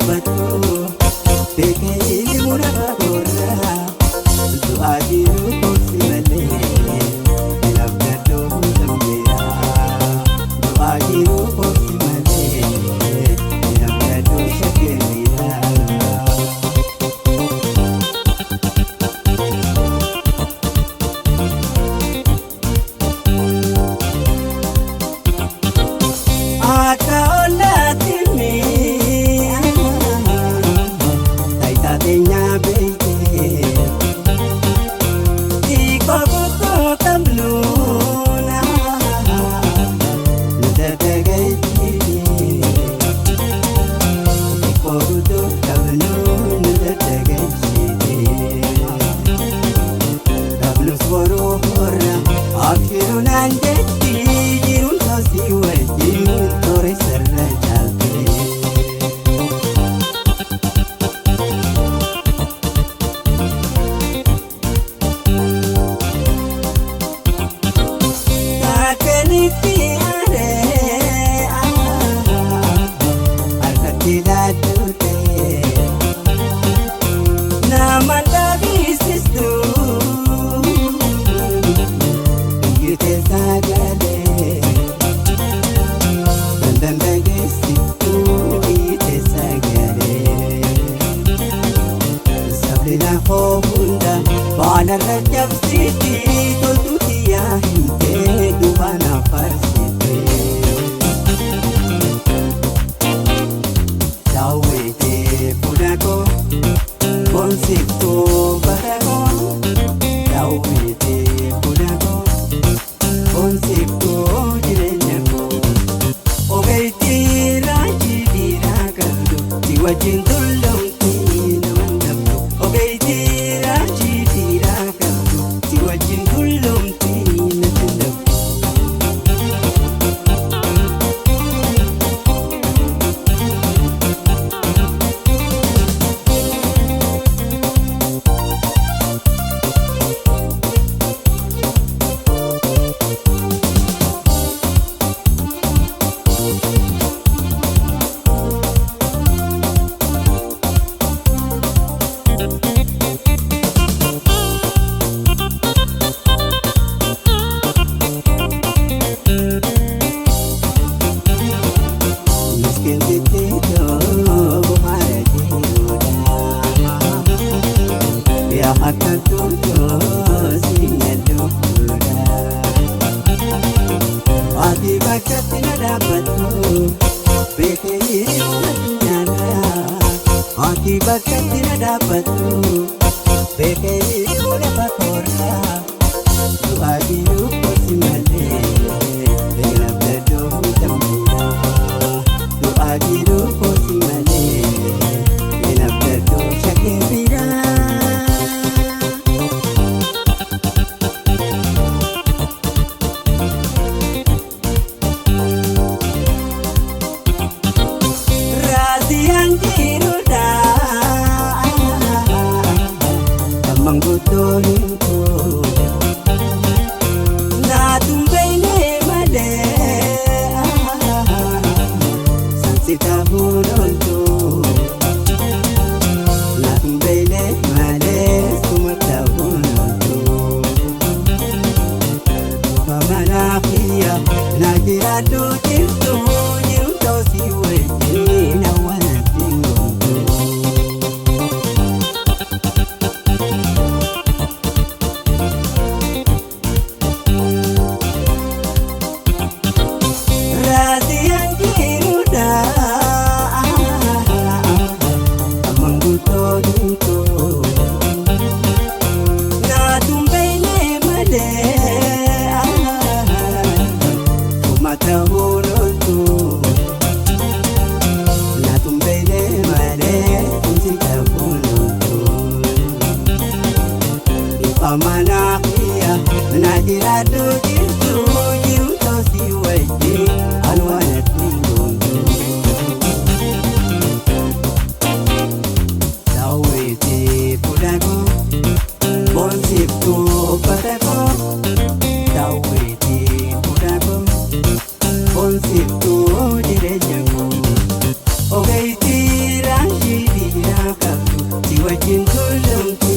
dhaabbatu beekee mura bakorraa du'aa jiru kooti malee labdadoo dambeera du'aa jiru kooti malee labdadoo shakeera. Bana rajab siti toltu tiya hinte dubana farsite dawete pudako konsepto barako dawete pudako konsepto jirenyako ogeiti raji diragando tiwajin tulong tinamandapto ogeiti raji wajin kulum tina tendam akan tuntut sinyal hati bakat tidak dapat bekerja nyala hati bakat tidak dapat bekerja dapat orang doa hidup masih malah dalam berdoa tambah doa hidup masih malah dalam berdoa syakira. Manggutohin ko natumbay ni mali sansita qullumti